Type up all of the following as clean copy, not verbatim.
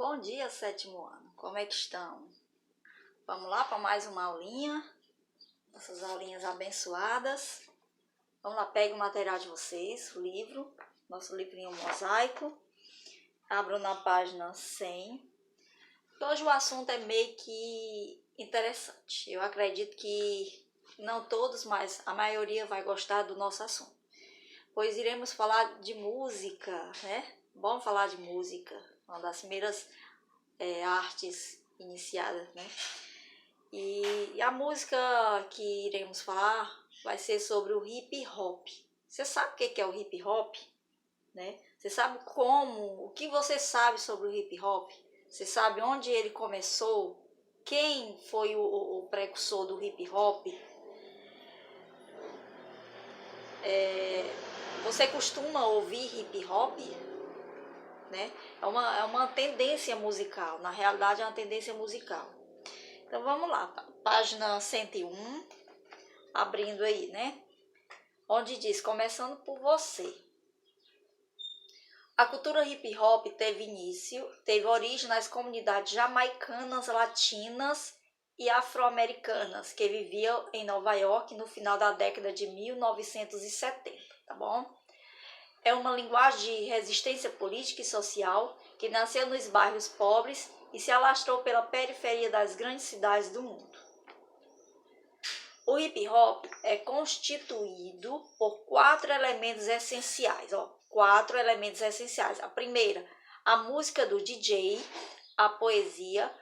Bom dia, sétimo ano. Como é que estão? Vamos lá para mais uma aulinha. Essas aulinhas abençoadas. Vamos lá, pegue o material de vocês, o livro, nosso livrinho mosaico. Abram na página 100. Hoje o assunto é meio que interessante. Eu acredito que não todos, mas a maioria vai gostar do nosso assunto. Pois iremos falar de música, né? Vamos falar de música, uma das primeiras artes iniciadas, né? E a música que iremos falar vai ser sobre o hip hop. Você sabe o que é o hip hop? Né? Você sabe como? O que você sabe sobre o hip hop? Você sabe onde ele começou? Quem foi o precursor do hip hop? Você costuma ouvir hip hop? Né? É uma tendência musical, na realidade é uma tendência musical. Então vamos lá, página 101, abrindo aí, né? Onde diz, começando por você. A cultura hip hop teve origem nas comunidades jamaicanas, latinas e afro-americanas que viviam em Nova York no final da década de 1970, tá bom? É uma linguagem de resistência política e social que nasceu nos bairros pobres e se alastrou pela periferia das grandes cidades do mundo. O hip hop é constituído por 4 elementos essenciais, quatro elementos essenciais. A primeira, a música do DJ, a poesia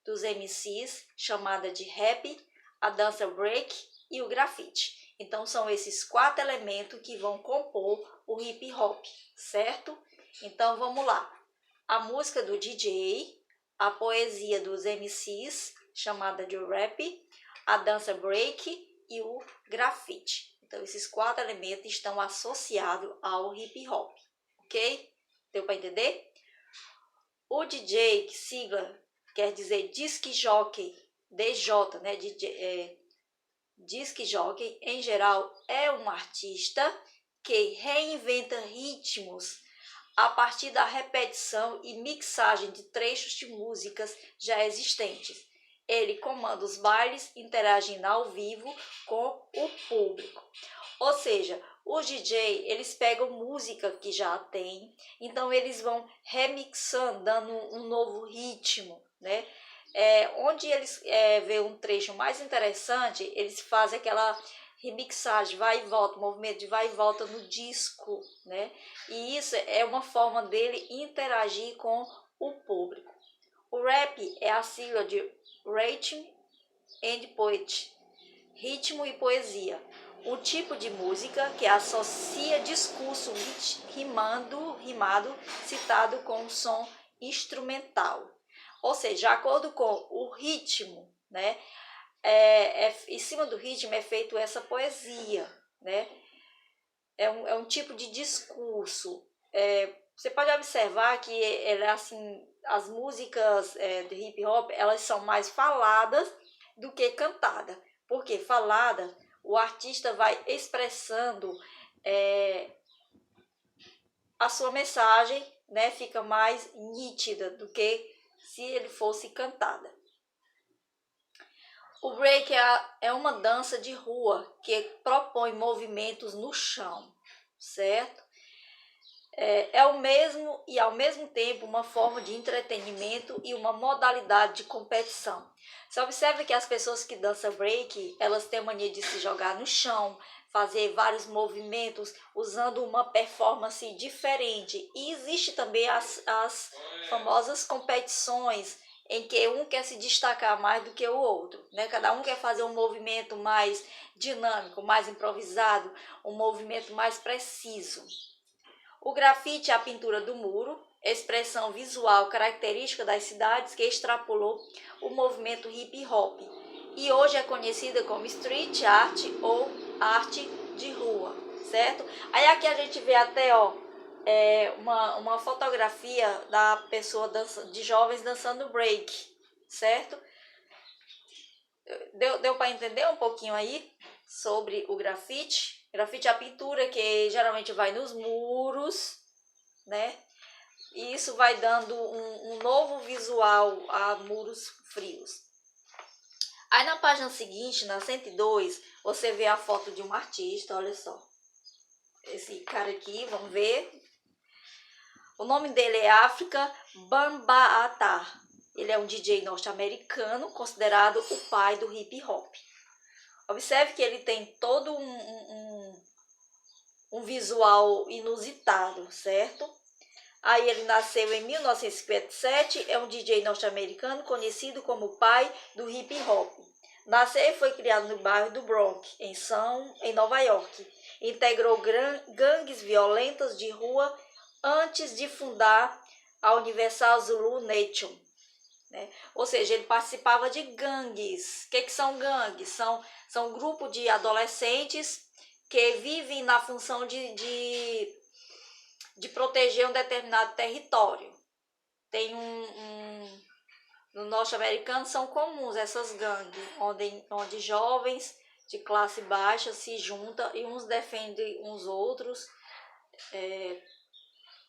dos MCs, chamada de rap, a dança break e o grafite. Então, são esses 4 elementos que vão compor o hip hop, certo? Então, vamos lá. A música do DJ, a poesia dos MCs, chamada de rap, a dança break e o grafite. Então, esses 4 elementos estão associados ao hip hop, ok? Deu para entender? O DJ, que sigla quer dizer disc jockey, DJ, né? Disc jockey, em geral, é um artista que reinventa ritmos a partir da repetição e mixagem de trechos de músicas já existentes. Ele comanda os bailes, interagindo ao vivo com o público. Ou seja, os DJ, eles pegam música que já tem, então eles vão remixando, dando um novo ritmo, né? Onde eles vê um trecho mais interessante, eles fazem aquela remixagem, vai e volta, movimento de vai e volta no disco, né? E isso é uma forma dele interagir com o público. O rap é a sigla de Rhythm and Poetry, ritmo e poesia. Um tipo de música que associa discurso rimado, citado com um som instrumental. Ou seja, de acordo com o ritmo, né? Em cima do ritmo é feito essa poesia, né? É um tipo de discurso. Você pode observar que assim, as músicas de hip hop, elas são mais faladas do que cantadas. Porque falada, o artista vai expressando a sua mensagem, né? Fica mais nítida do que se ele fosse cantada. O break é uma dança de rua que propõe movimentos no chão, certo? É o mesmo e ao mesmo tempo uma forma de entretenimento e uma modalidade de competição. Você observa que as pessoas que dançam break, elas têm mania de se jogar no chão, fazer vários movimentos usando uma performance diferente. E existe também as famosas competições em que um quer se destacar mais do que o outro, né? Cada um quer fazer um movimento mais dinâmico, mais improvisado, um movimento mais preciso. O grafite é a pintura do muro, expressão visual característica das cidades que extrapolou o movimento hip hop e hoje é conhecida como street art ou arte de rua, certo? Aí aqui a gente vê até uma fotografia da pessoa de jovens dançando break, certo? Deu para entender um pouquinho aí sobre o grafite? Grafite é a pintura que geralmente vai nos muros, né? e isso vai dando um novo visual a Muros Frios. Aí na página seguinte, na 102, você vê a foto de um artista, olha só. Esse cara aqui, vamos ver. O nome dele é Afrika Bambaataa. Ele é um DJ norte-americano, considerado o pai do hip hop. Observe que ele tem todo um visual inusitado, certo? Aí ele nasceu em 1957, é um DJ norte-americano conhecido como o pai do hip hop. Nasceu e foi criado no bairro do Bronx, em Nova York. Integrou gangues violentas de rua antes de fundar a Universal Zulu Nation, né? Ou seja, ele participava de gangues. O que são gangues? São grupos de adolescentes que vivem na função de proteger um determinado território. Tem no norte-americano são comuns essas gangues, onde jovens de classe baixa se juntam e uns defendem uns outros,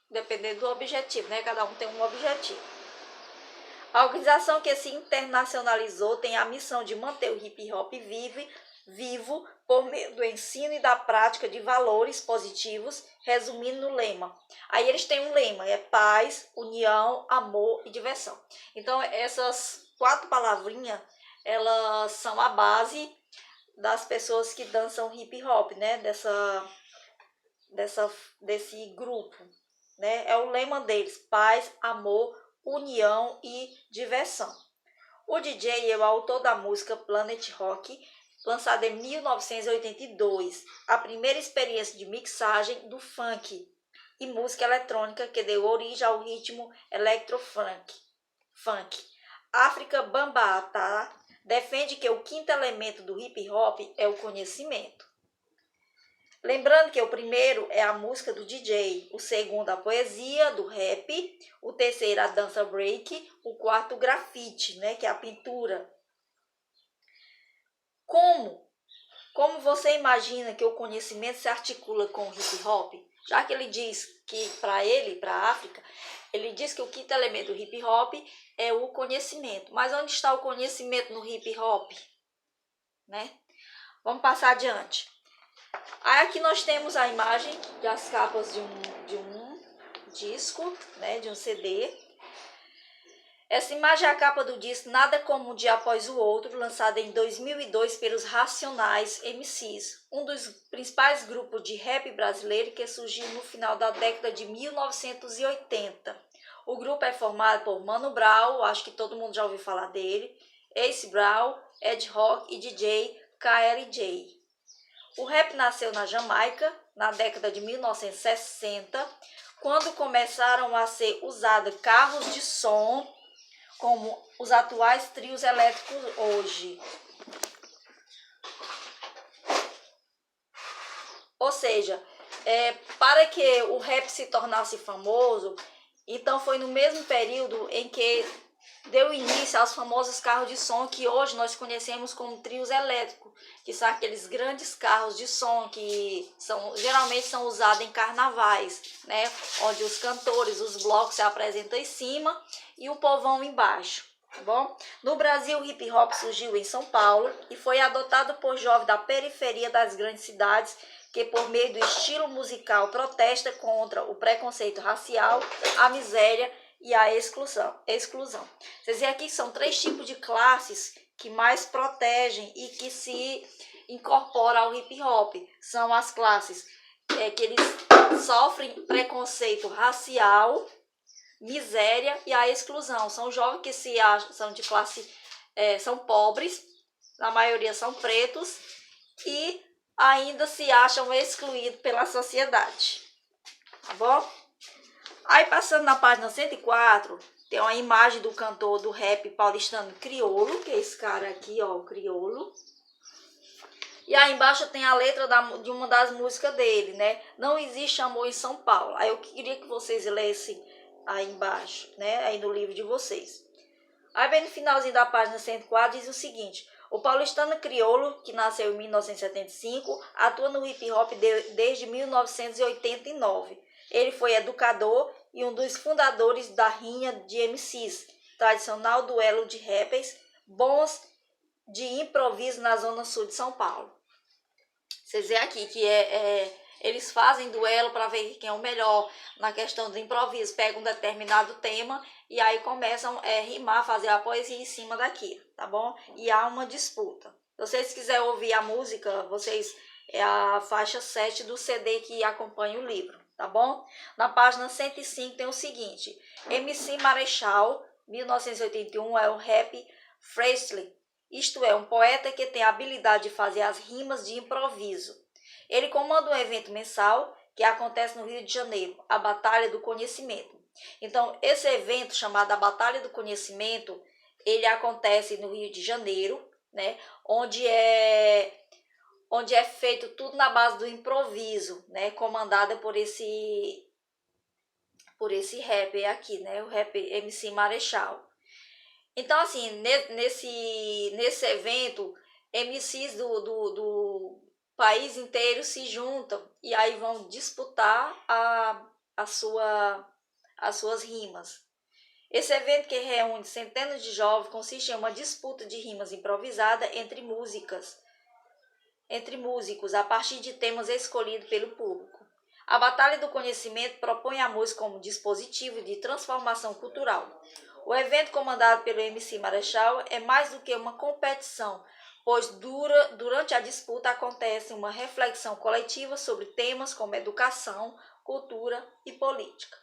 dependendo do objetivo, né? Cada um tem um objetivo. A organização que se internacionalizou tem a missão de manter o hip hop vivo por meio do ensino e da prática de valores positivos, resumindo no lema. Aí eles têm um lema, é paz, união, amor e diversão. Então essas 4 palavrinhas, elas são a base das pessoas que dançam hip hop, né? Desse grupo, né? É o lema deles, paz, amor, união e diversão. O DJ é o autor da música Planet Rock, lançada em 1982, a primeira experiência de mixagem do funk e música eletrônica que deu origem ao ritmo electrofunk. Afrika Bambaataa defende que o quinto elemento do hip hop é o conhecimento. Lembrando que o primeiro é a música do DJ, o segundo a poesia, do rap, o terceiro a dança break, o quarto o grafite, né, que é a pintura. Como você imagina que o conhecimento se articula com o hip hop? Já que ele diz que para a África, ele diz que o quinto elemento do hip hop é o conhecimento. Mas onde está o conhecimento no hip hop? Né? Vamos passar adiante. Aí aqui nós temos a imagem das capas de um disco, né, de um CD. Essa imagem é a capa do disco Nada Como Um Dia Após o Outro, lançada em 2002 pelos Racionais MCs, um dos principais grupos de rap brasileiro que surgiu no final da década de 1980. O grupo é formado por Mano Brown, acho que todo mundo já ouviu falar dele, Ace Brown, Ed Rock e DJ KLJ. O rap nasceu na Jamaica, na década de 1960, quando começaram a ser usados carros de som, como os atuais trios elétricos hoje. Ou seja, para que o rap se tornasse famoso, então foi no mesmo período em que deu início aos famosos carros de som que hoje nós conhecemos como trios elétricos, que são aqueles grandes carros de som que geralmente são usados em carnavais, né? Onde os cantores, os blocos se apresentam em cima e o povão embaixo, tá bom? No Brasil, o hip hop surgiu em São Paulo e foi adotado por jovens da periferia das grandes cidades que, por meio do estilo musical, protesta contra o preconceito racial, a miséria e a exclusão. Vocês veem aqui que são 3 tipos de classes que mais protegem e que se incorporam ao hip hop. São as classes que eles sofrem preconceito racial, miséria e a exclusão. São jovens que se acham, são de classe, são pobres, na maioria são pretos e ainda se acham excluídos pela sociedade. Tá bom? Aí passando na página 104, tem uma imagem do cantor do rap paulistano Criolo, que é esse cara aqui, ó, o Criolo. E aí embaixo tem a letra de uma das músicas dele, né? Não existe amor em São Paulo. Aí eu queria que vocês lessem aí embaixo, né? Aí no livro de vocês. Aí bem no finalzinho da página 104 diz o seguinte: o paulistano Criolo, que nasceu em 1975, atua no hip hop desde 1989. Ele foi educador e um dos fundadores da rinha de MCs, tradicional duelo de rappers bons de improviso na zona sul de São Paulo. Vocês veem aqui que eles fazem duelo para ver quem é o melhor na questão do improviso. Pegam um determinado tema e aí começam a rimar, fazer a poesia em cima daquilo, tá bom? E há uma disputa. Se vocês quiserem ouvir a música, é a faixa 7 do CD que acompanha o livro, tá bom? Na página 105 tem o seguinte: MC Marechal, 1981, é o rap freestyle. Isto é, um poeta que tem a habilidade de fazer as rimas de improviso. Ele comanda um evento mensal que acontece no Rio de Janeiro, a Batalha do Conhecimento. Então, esse evento chamado a Batalha do Conhecimento, ele acontece no Rio de Janeiro, né? Onde é feito tudo na base do improviso, né? Comandada por esse rapper aqui, né? O rapper MC Marechal. Então, assim, nesse evento, MCs do país inteiro se juntam e aí vão disputar as suas rimas. Esse evento, que reúne centenas de jovens, consiste em uma disputa de rimas improvisada entre músicos, a partir de temas escolhidos pelo público. A Batalha do Conhecimento propõe a música como dispositivo de transformação cultural. O evento, comandado pelo MC Marechal, é mais do que uma competição, pois durante a disputa acontece uma reflexão coletiva sobre temas como educação, cultura e política.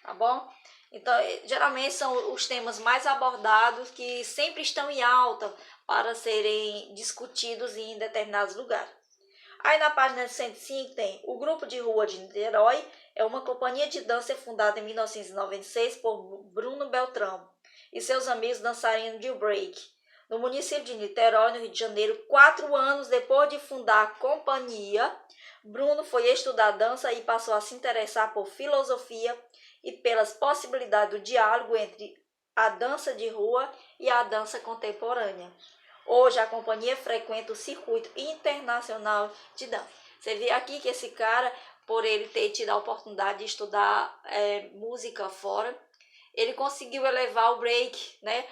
Tá bom? Então, geralmente são os temas mais abordados que sempre estão em alta para serem discutidos em determinados lugares. Aí na página 105 tem o Grupo de Rua de Niterói, é uma companhia de dança fundada em 1996 por Bruno Beltrão e seus amigos dançarinos de break. No município de Niterói, no Rio de Janeiro, 4 anos depois de fundar a companhia, Bruno foi estudar dança e passou a se interessar por filosofia e pelas possibilidades do diálogo entre a dança de rua e a dança contemporânea. Hoje a companhia frequenta o circuito internacional de dança. Você vê aqui que esse cara, por ele ter tido a oportunidade de estudar música fora, ele conseguiu elevar o break, né,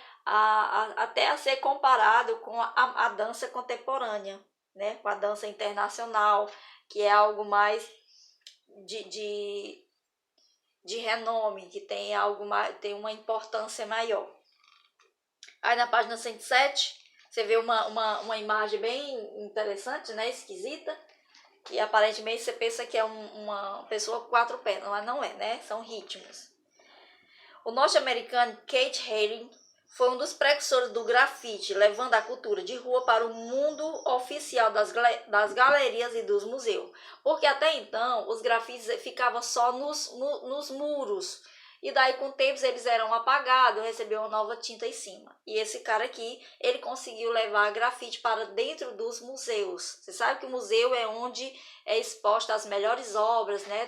até a ser comparado com a dança contemporânea, né, com a dança internacional, que é algo mais de renome, que tem tem uma importância maior. Aí na página 107, você vê uma imagem bem interessante, né, esquisita, que aparentemente você pensa que é uma pessoa com 4 pernas, mas não é, né, são ritmos. O norte-americano Keith Haring foi um dos precursores do grafite, levando a cultura de rua para o mundo oficial das galerias e dos museus. Porque até então os grafites ficavam só nos muros. E daí com o tempo eles eram apagados, recebeu uma nova tinta em cima. E esse cara aqui, ele conseguiu levar grafite para dentro dos museus. Você sabe que o museu é onde é exposta as melhores obras, né,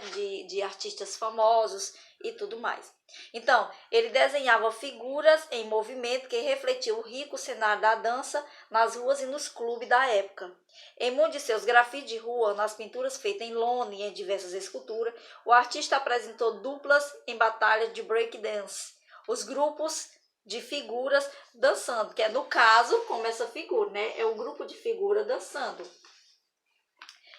de artistas famosos e tudo mais. Então, ele desenhava figuras em movimento que refletiam o rico cenário da dança nas ruas e nos clubes da época. Em muitos de seus grafites de rua, nas pinturas feitas em lona e em diversas esculturas, o artista apresentou duplas em batalha de breakdance. Os grupos de figuras dançando, que é no caso, como essa figura, né? É um grupo de figuras dançando.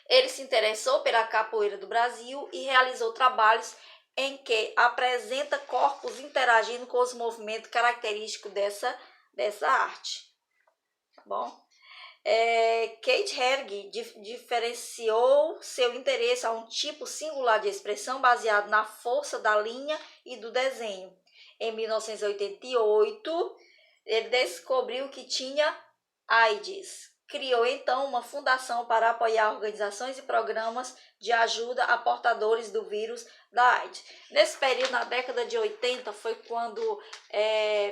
Ele se interessou pela capoeira do Brasil e realizou trabalhos em que apresenta corpos interagindo com os movimentos característicos dessa arte. Tá bom? Keith Haring diferenciou seu interesse a um tipo singular de expressão baseado na força da linha e do desenho. Em 1988, ele descobriu que tinha AIDS. Criou então uma fundação para apoiar organizações e programas de ajuda a portadores do vírus da AIDS. Nesse período, na década de 80, foi quando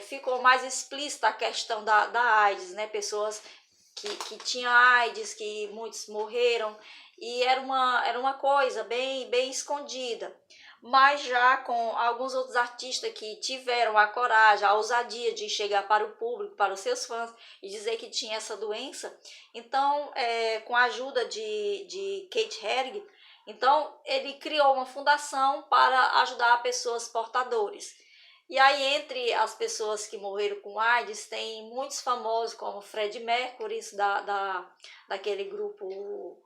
ficou mais explícita a questão da AIDS, né? Pessoas que tinham AIDS, que muitos morreram, e era uma coisa bem escondida. Mas já com alguns outros artistas que tiveram a coragem, a ousadia de chegar para o público, para os seus fãs, e dizer que tinha essa doença. Então, com a ajuda de Keith Haring, Então, ele criou uma fundação para ajudar pessoas portadoras. E aí, entre as pessoas que morreram com AIDS, tem muitos famosos, como Freddie Mercury, daquele grupo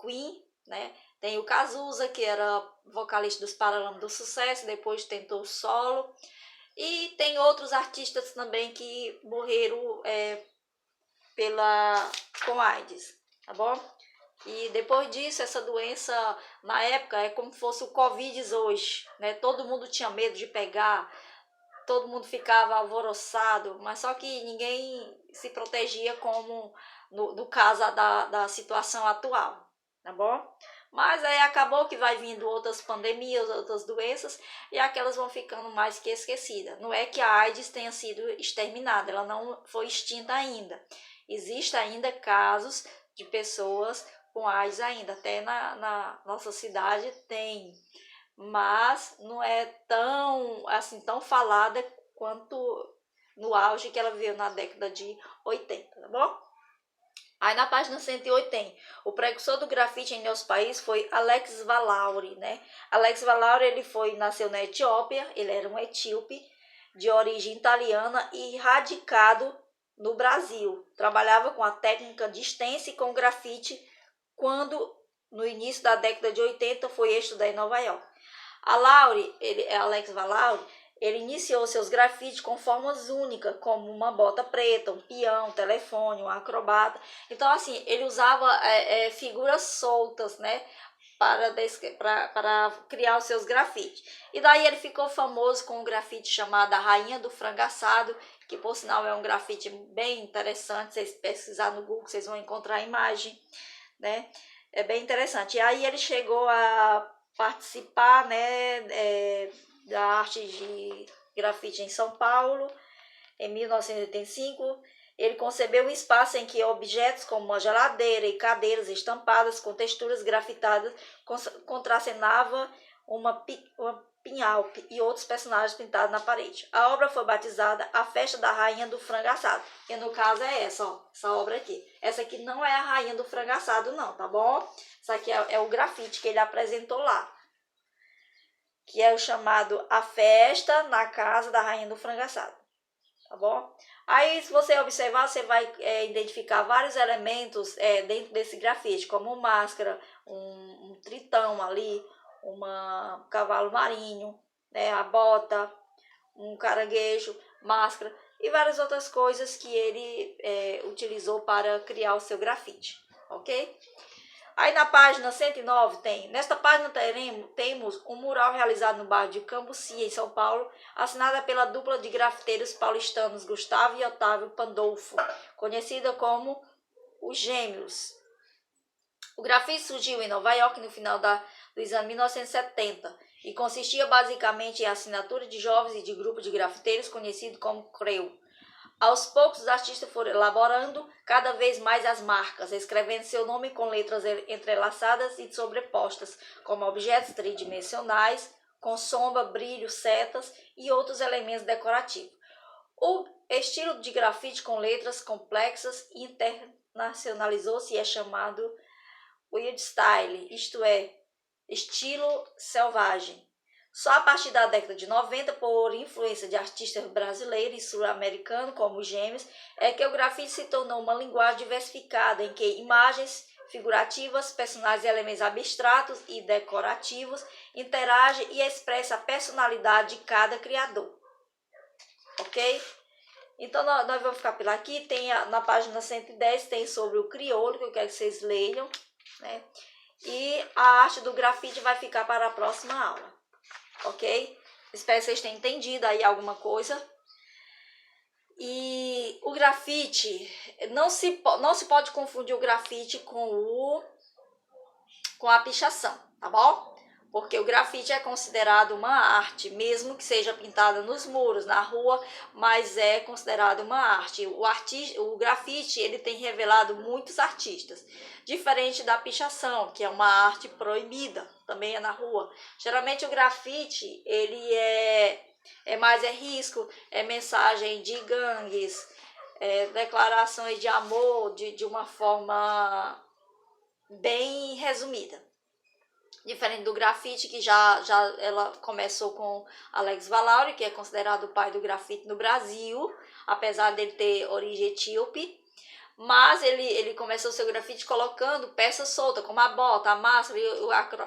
Queen, né? Tem o Cazuza, que era vocalista dos Paralamas do Sucesso, depois tentou solo. E tem outros artistas também que morreram com AIDS, tá bom? E depois disso, essa doença, na época, é como se fosse o Covid hoje, né? Todo mundo tinha medo de pegar, todo mundo ficava alvoroçado, mas só que ninguém se protegia como no caso da situação atual, tá bom? Mas aí acabou que vai vindo outras pandemias, outras doenças, e aquelas vão ficando mais que esquecidas. Não é que a AIDS tenha sido exterminada, ela não foi extinta ainda. Existem ainda casos de pessoas com AIDS ainda, até na nossa cidade tem, mas não é tão falada quanto no auge que ela veio na década de 80, tá bom? Aí na página 108 tem: o precursor do grafite em nosso país foi Alex Valauri, né? Alex Valauri, nasceu na Etiópia, ele era um etíope de origem italiana e radicado no Brasil. Trabalhava com a técnica de stencil e com grafite quando, no início da década de 80, foi estudar em Nova York. Alex Valauri, ele iniciou seus grafites com formas únicas, como uma bota preta, um peão, um telefone, um acrobata. Então, assim, ele usava figuras soltas, né, para criar os seus grafites. E daí ele ficou famoso com um grafite chamado A Rainha do Frango Assado, que por sinal é um grafite bem interessante. Vocês pesquisar no Google, vocês vão encontrar a imagem, né? É bem interessante. E aí ele chegou a participar, né, da arte de grafite em São Paulo, em 1985. Ele concebeu um espaço em que objetos como uma geladeira e cadeiras estampadas com texturas grafitadas contracenava uma pinhal e outros personagens pintados na parede. A obra foi batizada A Festa da Rainha do Frango Assado. E no caso é essa, ó, essa obra aqui. Essa aqui não é a Rainha do Frango Assado não, tá bom? Isso aqui é o grafite que ele apresentou lá, que é o chamado A Festa na Casa da Rainha do Frango Assado, tá bom? Aí, se você observar, você vai identificar vários elementos dentro desse grafite, como máscara, um tritão ali, um cavalo marinho, né, a bota, um caranguejo, máscara e várias outras coisas que ele utilizou para criar o seu grafite, ok? Aí na página 109 nesta página temos um mural realizado no bairro de Cambuci, em São Paulo, assinada pela dupla de grafiteiros paulistanos Gustavo e Otávio Pandolfo, conhecida como os Gêmeos. O grafite surgiu em Nova York no final dos anos 1970 e consistia basicamente em assinatura de jovens e de grupo de grafiteiros conhecido como CREU. Aos poucos, os artistas foram elaborando cada vez mais as marcas, escrevendo seu nome com letras entrelaçadas e sobrepostas, como objetos tridimensionais, com sombra, brilho, setas e outros elementos decorativos. O estilo de grafite com letras complexas internacionalizou-se e é chamado Wild Style, isto é, estilo selvagem. Só a partir da década de 90, por influência de artistas brasileiros e sul-americanos, como os Gêmeos, é que o grafite se tornou uma linguagem diversificada, em que imagens figurativas, personagens e elementos abstratos e decorativos interagem e expressam a personalidade de cada criador. Ok? Então, nós vamos ficar por aqui. Na página 110 tem sobre o crioulo, que eu quero que vocês leiam, né? E a arte do grafite vai ficar para a próxima aula. Ok? Espero que vocês tenham entendido aí alguma coisa. E o grafite, não se pode confundir o grafite com a pichação, tá bom? Porque o grafite é considerado uma arte, mesmo que seja pintada nos muros, na rua, mas é considerado uma arte. O grafite, ele tem revelado muitos artistas, diferente da pichação, que é uma arte proibida, também é na rua. Geralmente o grafite, ele é mais risco, é mensagem de gangues, declarações de amor de uma forma bem resumida. Diferente do grafite, que já ela começou com Alex Valauri, que é considerado o pai do grafite no Brasil, apesar dele ter origem etíope. Mas ele começou o seu grafite colocando peças soltas, como a bota, a máscara,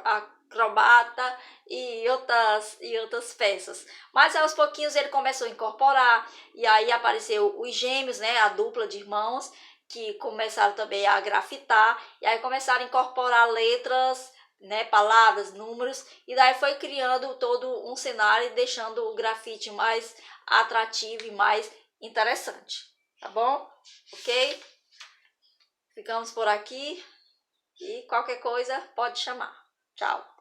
a acrobata e outras peças. Mas aos pouquinhos ele começou a incorporar, e aí apareceu os gêmeos, né, a dupla de irmãos, que começaram também a grafitar, e aí começaram a incorporar letras, né, palavras, números, e daí foi criando todo um cenário e deixando o grafite mais atrativo e mais interessante, tá bom? Ok? Ficamos por aqui e qualquer coisa pode chamar. Tchau!